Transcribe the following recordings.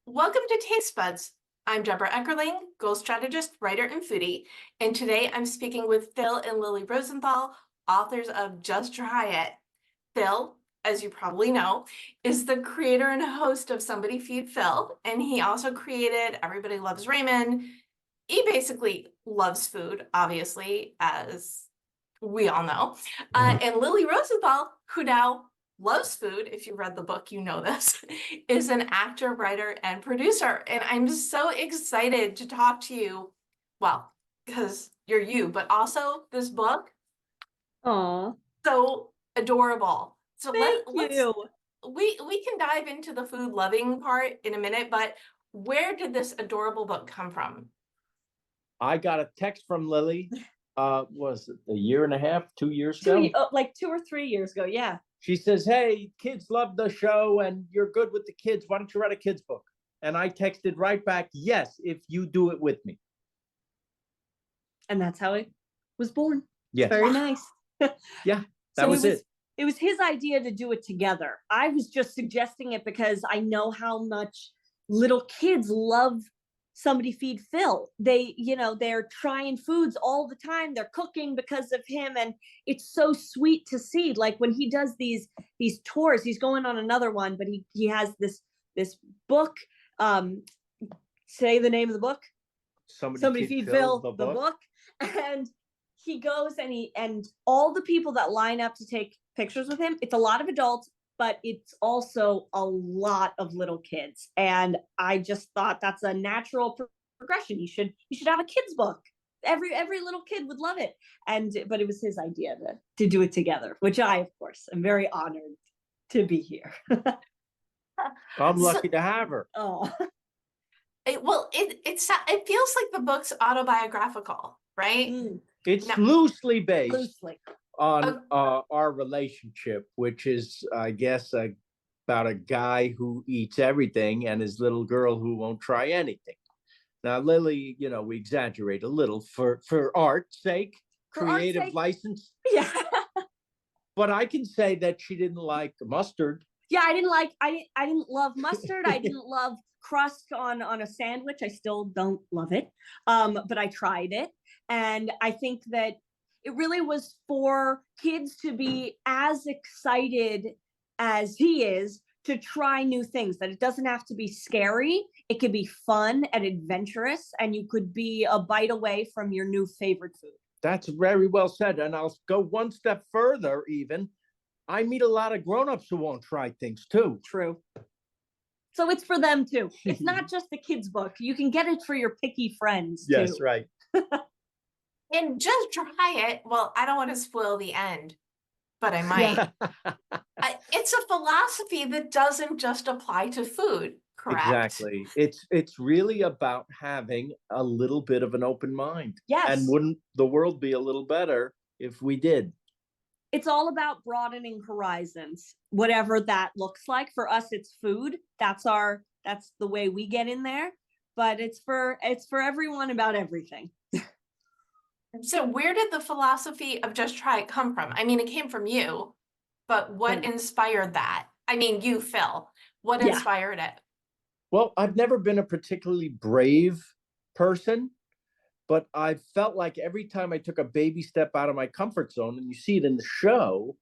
Welcome to Taste Buds. I'm Debra Eckerling, goal strategist, writer, and foodie, and today I'm speaking with Phil and Lily Rosenthal, authors of Just Try It. Phil, as you probably know, is the creator and host of Somebody Feed Phil, and he also created Everybody Loves Raymond. He basically loves food, obviously, as we all know. And Lily Rosenthal, who now loves food, if you read the book, you know this, is an actor, writer, and producer. And I'm so excited to talk to you, well, because you're you, but also this book, Aw, so adorable. So thank let's you. we can dive into the food loving part in a minute, but where did this adorable book come from? I got a text from Lily, was it a year and a half, 2 years ago? Like 2 or 3 years ago, yeah. She says, "Hey, kids love the show and you're good with the kids. Why don't you write a kids book?" And I texted right back, "Yes, if you do it with me." And that's how it was born. Yes. Very nice. Yeah, that So was it. It was his idea to do it together. I was just suggesting it because I know how much little kids love Somebody Feed Phil. They're trying foods all the time. They're cooking because of him, and it's so sweet to see. Like when he does these tours, he's going on another one, but he has this book. Say the name of the book. Somebody Feed Phil, the book. And he goes and all the people that line up to take pictures with him, it's a lot of adults, but it's also a lot of little kids. And I just thought that's a natural progression. You should have a kids book. Every little kid would love it. But it was his idea to do it together, which I, of course, am very honored to be here. I'm lucky to have her. Oh. It feels like the book's autobiographical, right? It's No. loosely based Loosely. on our relationship, which is, I guess, about a guy who eats everything and his little girl who won't try anything. Now, Lily, we exaggerate a little for art's sake, creative license. Yeah. But I can say that she didn't like mustard. Yeah, I didn't love mustard. I didn't love crust on a sandwich. I still don't love it. But I tried it. And I think that it really was for kids to be as excited as he is to try new things, that it doesn't have to be scary. It could be fun and adventurous, and you could be a bite away from your new favorite food. That's very well said. And I'll go one step further even. I meet a lot of grown-ups who won't try things too. True. So it's for them too. It's not just the kids' book. You can get it for your picky friends too. Yes, right. And Just Try It. Well, I don't want to spoil the end, but I might. It's a philosophy that doesn't just apply to food, correct? Exactly. It's really about having a little bit of an open mind. Yes. And wouldn't the world be a little better if we did? It's all about broadening horizons, whatever that looks like. For us, it's food. That's the way we get in there. But it's for everyone about everything. So where did the philosophy of Just Try It come from? I mean, it came from you, but what inspired that? I mean, you, Phil, what inspired it? Well, I've never been a particularly brave person, but I felt like every time I took a baby step out of my comfort zone, and you see it in the show,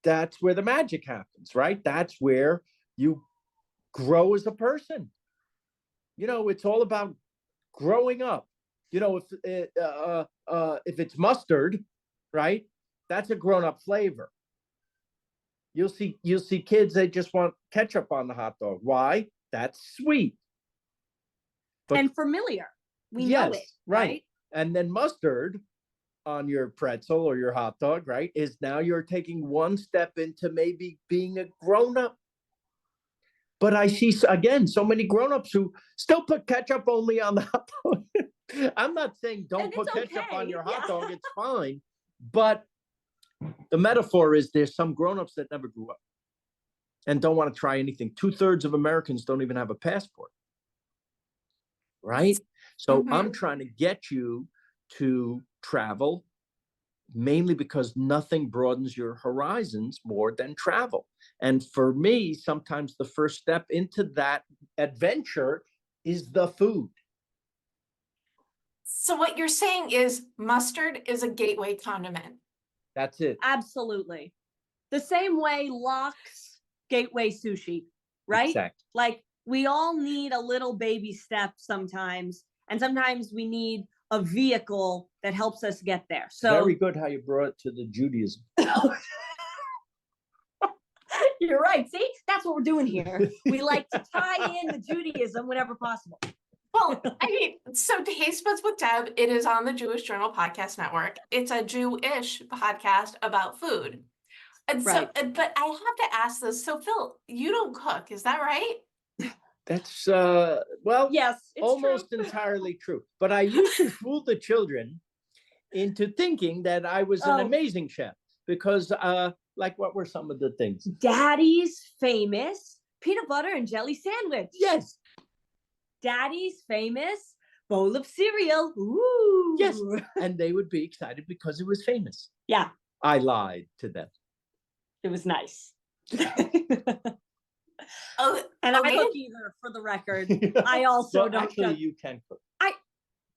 that's where the magic happens, right? That's where you grow as a person. It's all about growing up. If it's mustard, right, that's a grown-up flavor. You'll see kids, they just want ketchup on the hot dog. Why? That's sweet. And familiar. We know it, right? And then mustard on your pretzel or your hot dog, right, is now you're taking one step into maybe being a grown-up. But I see, again, so many grown-ups who still put ketchup only on the hot dog. I'm not saying don't put ketchup on your hot dog. It's fine. But the metaphor is there's some grown-ups that never grew up and don't want to try anything. 2/3 of Americans don't even have a passport. Right? So I'm trying to get you to travel, mainly because nothing broadens your horizons more than travel. And for me, sometimes the first step into that adventure is the food. So what you're saying is mustard is a gateway condiment. That's it. Absolutely. The same way lox gateway sushi, right? Exactly. Like we all need a little baby step sometimes, and sometimes we need a vehicle that helps us get there. So Very good how you brought it to the Judaism. you're right. See, that's what we're doing here. We like to tie in the Judaism whenever possible. Well, I mean, so Taste Buds with Deb, it is on the Jewish Journal Podcast Network. It's a Jewish podcast about food. And Right. so, but I have to ask this. So Phil, you don't cook, is that right? That's well, Yes, it's almost true. entirely true. But I used to fool the children into thinking that I was an Oh. amazing chef because like what were some of the things? Daddy's famous peanut butter and jelly sandwich. Yes. Daddy's famous bowl of cereal. Ooh. Yes. And they would be excited because it was famous. Yeah, I lied to them. it was nice. Oh, And I okay. cook either, for the record. I also Well, don't actually, cook. you can cook.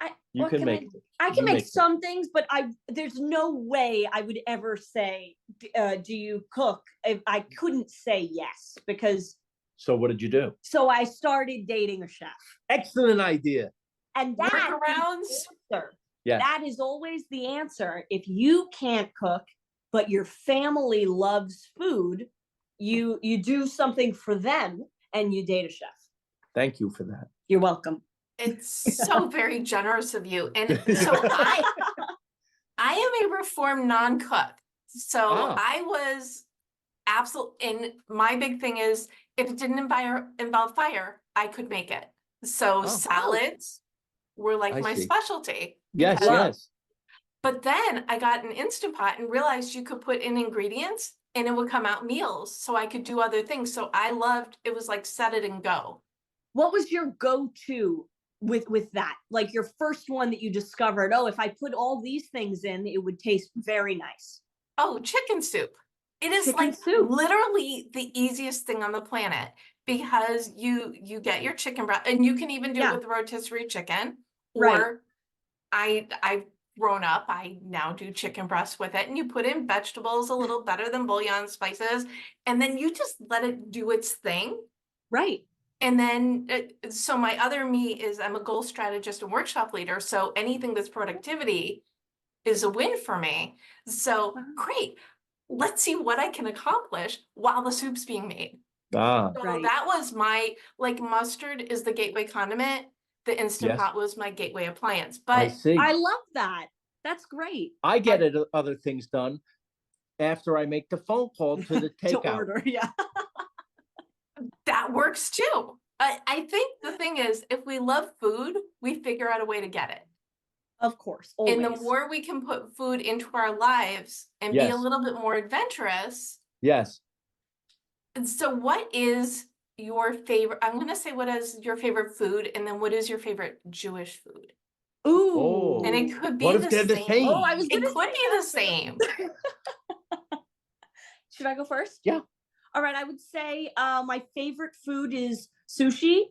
I You what can can make I- it. I You can make make some things, but there's no way I would ever say, do you cook? If I couldn't say yes, because So what did you do? so I started dating a chef. Excellent idea. And that is Workarounds? the answer. Yes. That is always the answer. If you can't cook, but your family loves food, you do something for them and you date a chef. Thank you for that. You're welcome. It's so very generous of you. And so I am a reformed non-cook. So Ah. I was absolutely, and my big thing is if it didn't involve fire, I could make it. So Oh. salads were like I my see. specialty. Yes, because- yes. But then I got an Instant Pot and realized you could put in ingredients and it would come out meals. So I could do other things. So I loved, it was like set it and go. What was your go-to with that? Like your first one that you discovered, oh, if I put all these things in, it would taste very nice. Oh, chicken soup. It is Chicken like soup. literally the easiest thing on the planet because you get your chicken broth and you can even do Yeah. it with rotisserie chicken. Right. Or I've grown up, I now do chicken breasts with it and you put in vegetables a little better than bouillon spices and then you just let it do its thing. Right. And then, so my other me is I'm a goal strategist and workshop leader. So anything that's productivity is a win for me. So Wow. great. Let's see what I can accomplish while the soup's being made. Ah, So Right. that was my, like mustard is the gateway condiment. The Instant Yes. Pot was my gateway appliance. I But see. I love that. That's great. I get it, other things done after I make the phone call to the To takeout. order, yeah. that works too. I think the thing is, if we love food, we figure out a way to get it. Of course. Always. And the more we can put food into our lives and be a Yes. little bit more adventurous. Yes. And so what is your favorite, I'm gonna say what is your favorite food and then what is your favorite Jewish food? Ooh. Oh. And it could be What if the they're the same. same? Oh, I was It gonna could say be the that. same. Should I go first? Yeah. All right. I would say my favorite food is sushi,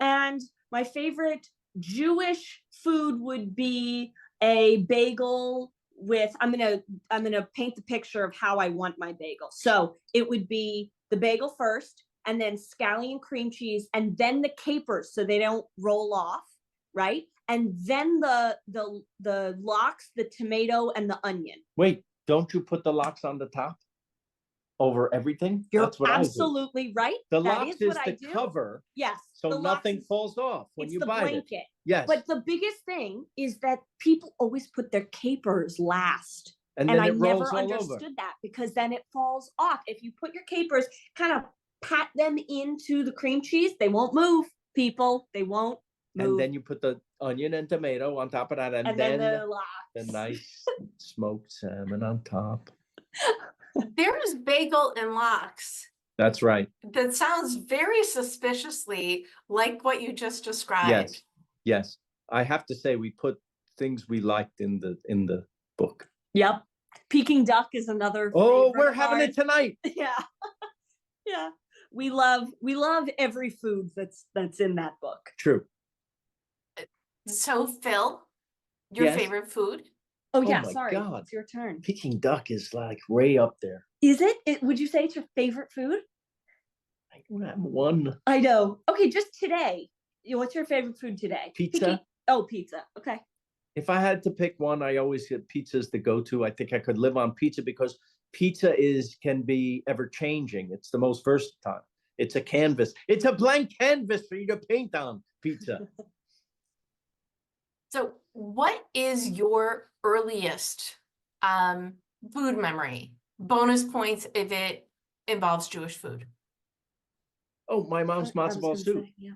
and my favorite Jewish food would be a bagel with. I'm gonna paint the picture of how I want my bagel. So it would be the bagel first, and then scallion cream cheese, and then the capers so they don't roll off, right? And then the lox, the tomato, and the onion. Wait, don't you put the lox on the top over everything? You're That's what I do. absolutely right. The That lox is is what I the do. cover, Yes. so the lox nothing is- falls off when it's you the bite it. blanket. Yes. But the biggest thing is that people always put their capers last. and And then I it rolls never all understood over. that because then it falls off. If you put your capers, kind of pat them into the cream cheese, they won't move, people. They won't move. And then you put the onion and tomato on top of that, and then the lox. the nice smoked salmon on top. There's bagel and lox. That's right. That sounds very suspiciously like what you just described. Yes. Yes. I have to say we put things we liked in the book. Yep. Peking duck is another. Oh, favorite we're of having it ours. tonight. Yeah. Yeah. we love every food that's in that book. True. So Phil, your Yes. favorite food? Oh Oh yeah, my sorry. God. It's your turn. Peking duck is like way up there. Is it? Would you say it's your favorite food? I don't have one. I know. Okay, just today. What's your favorite food today? Pizza. Oh, pizza. Okay. If I had to pick one, I always get pizza as the go-to. I think I could live on pizza because pizza can be ever changing. It's the most versatile. It's a canvas. It's a blank canvas for you to paint on. Pizza. So what is your earliest food memory? Bonus points if it involves Jewish food. Oh, my mom's matzo ball soup. Yeah.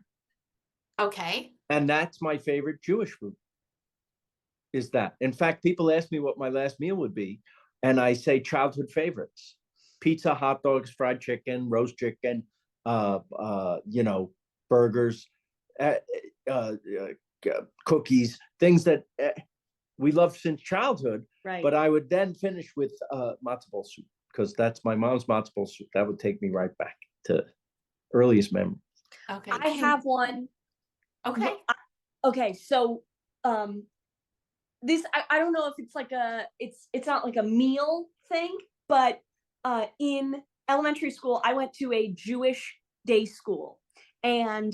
Okay. And that's my favorite Jewish food. Is that. In fact, people ask me what my last meal would be, and I say childhood favorites: pizza, hot dogs, fried chicken, roast chicken, burgers, cookies, things that we love since childhood. Right. But I would then finish with matzo ball soup because that's my mom's matzo ball soup. That would take me right back to earliest memory. Okay. I have one. Okay. Okay, so this I don't know if it's like it's not like a meal thing, but in elementary school I went to a Jewish day school, and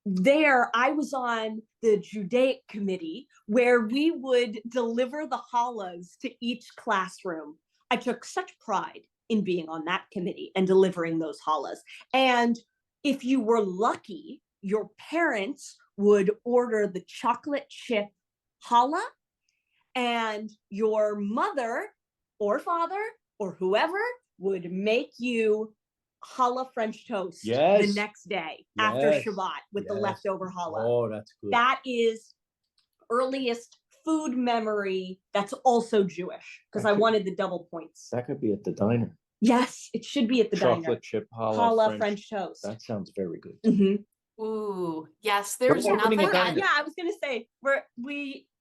there I was on the Judaic committee where we would deliver the challahs to each classroom. I took such pride in being on that committee and delivering those challahs. And if you were lucky, your parents would order the chocolate chip challah, and your mother or father or whoever would make you challah French toast the next day after Shabbat with the leftover challah. Oh, that's good. That is earliest food memory that's also Jewish, because I wanted the double points. That could be at the diner. Yes, it should be at the diner. Chocolate chip challah French toast. That sounds very good. Mm-hmm. Ooh, yes, there's We're opening a nothing. diner. Yeah, I was gonna say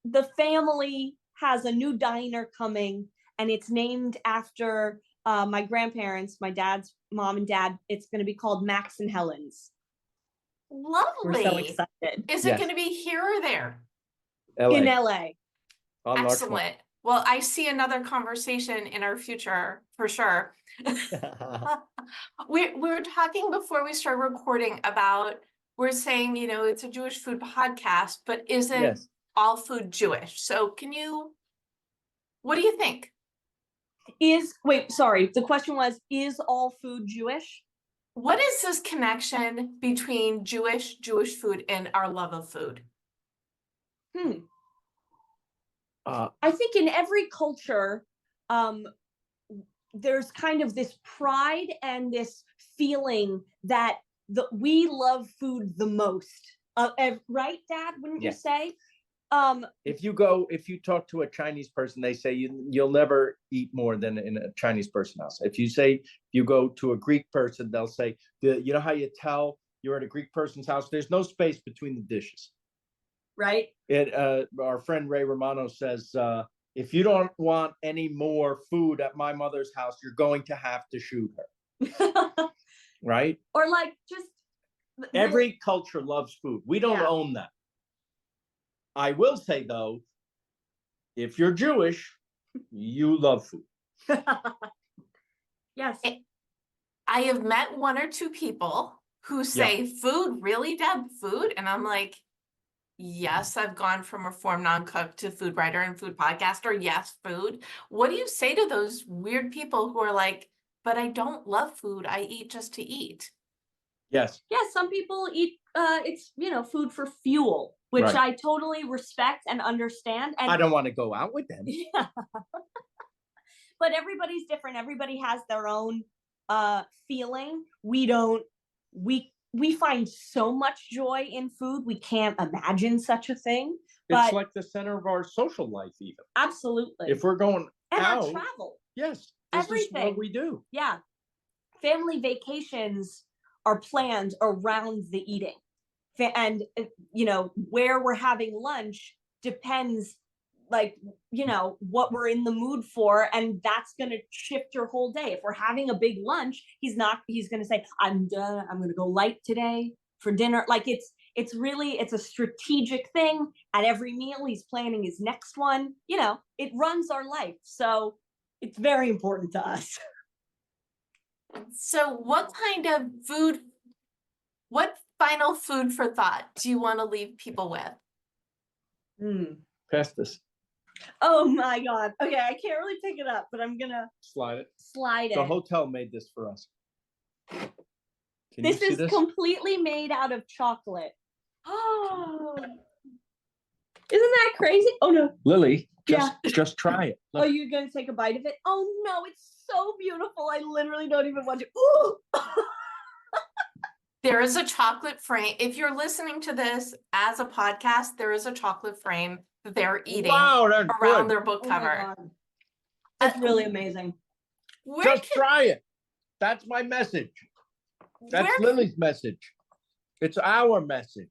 the family has a new diner coming, and it's named after my grandparents, my dad's mom and dad. It's gonna be called Max and Helen's. Lovely. We're so excited. Is it going to be here or there? LA. In LA. On Excellent. Well, I see another conversation in our future for sure. We were talking before we started recording about, we're saying, it's a Jewish food podcast, but isn't all food Jewish? So what do you think? The question was, is all food Jewish? What is this connection between Jewish food and our love of food? I think in every culture, there's kind of this pride and this feeling that we love food the most. Right, Dad? Wouldn't you say? If you talk to a Chinese person, they say you'll never eat more than in a Chinese person house. If you go to a Greek person, they'll say, you know how you tell you're at a Greek person's house? There's no space between the dishes. Right. Our friend Ray Romano says, if you don't want any more food at my mother's house, you're going to have to shoot her. Right? Or like just every culture loves food. We don't own that. I will say though, if you're Jewish, you love food. Yes. I have met one or two people who say, food, really, Deb? Food? And I'm like, yes, I've gone from Reform Non-Cook to food writer and food podcaster. Yes, food. What do you say to those weird people who are like, but I don't love food. I eat just to eat. Yes. Yeah, some people eat, it's, food for fuel, which I totally respect and understand. And I don't want to go out with them. Yeah. But everybody's different. Everybody has their own feeling. We find so much joy in food. We can't imagine such a thing. It's like the center of our social life, even. Absolutely. If we're going out, our travel. Yes. Everything. This is what we do. Yeah. Family vacations are planned around the eating. And, where we're having lunch depends like, you know, what we're in the mood for, and that's going to shift your whole day. If we're having a big lunch, he's going to say, I'm done, I'm going to go light today for dinner. Like it's a strategic thing. At every meal he's planning his next one. You know, it runs our life, so it's very important to us. So what final food for thought do you want to leave people with? Pass this. Oh my God. Okay, I can't really pick it up, but I'm gonna Slide it. slide The it. hotel made this for us. Can This you see is this? completely made out of chocolate. Oh, isn't that crazy? Oh no. Lily, Yeah. just try it. Oh, you're gonna take a bite of it? Oh no, it's so beautiful. I literally don't even want to. Ooh. There is a chocolate frame. If you're listening to this as a podcast, there is a chocolate frame that they're eating Wow, that's around good. their book Oh my cover. God. That's really amazing. Where Just try it. That's my message. That's where, Lily's message. It's our message.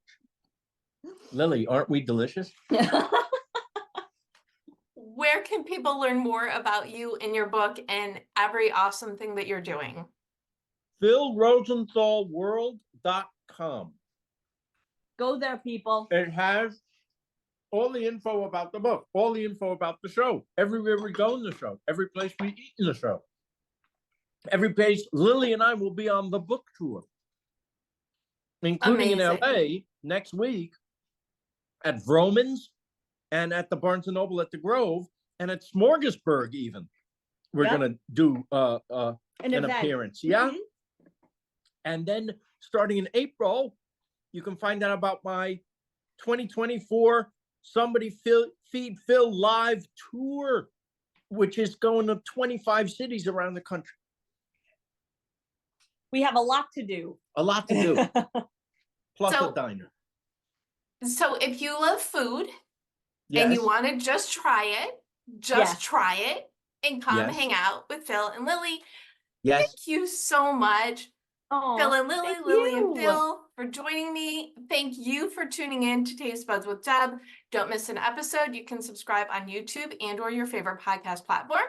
Lily, aren't we delicious? where can people learn more about you and your book and every awesome thing that you're doing? PhilRosenthalWorld.com. Go there, people. It has all the info about the book, all the info about the show, everywhere we go in the show, every place we eat in the show, every place Lily and I will be on the book tour, including Amazing. in LA next week at Vroman's and at the Barnes and Noble at the Grove and at Smorgasburg even. We're gonna do an appearance. Yeah. And then starting in April, you can find out about my 2024 Somebody Feed Phil live tour, which is going to 25 cities around the country. We have a lot to do. A lot to do. Plus So- a diner. So if you love food Yes. and you want to just try it, Yes. try it and come Yes. hang out with Phil and Lily. Yes. Thank you so much, Aw, Phil and Lily, thank Lily and you. Phil, for joining me. Thank you for tuning in to Taste Buds with Deb. Don't miss an episode. You can subscribe on YouTube and or your favorite podcast platform.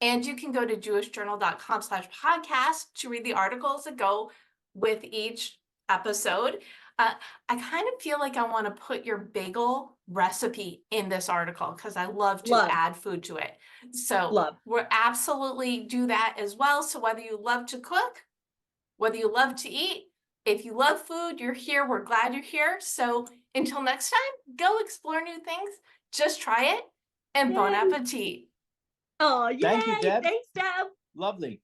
And you can go to jewishjournal.com/podcast to read the articles that go with each episode. I kind of feel like I want to put your bagel recipe in this article because I love to add food to it. So we'll absolutely do that as well. So whether you love to cook, whether you love to eat, if you love food, you're here. We're glad you're here. So until next time, go explore new things. Just try it and bon appetit. Oh, yeah. Thank you, Deb. Thanks, Deb. Lovely.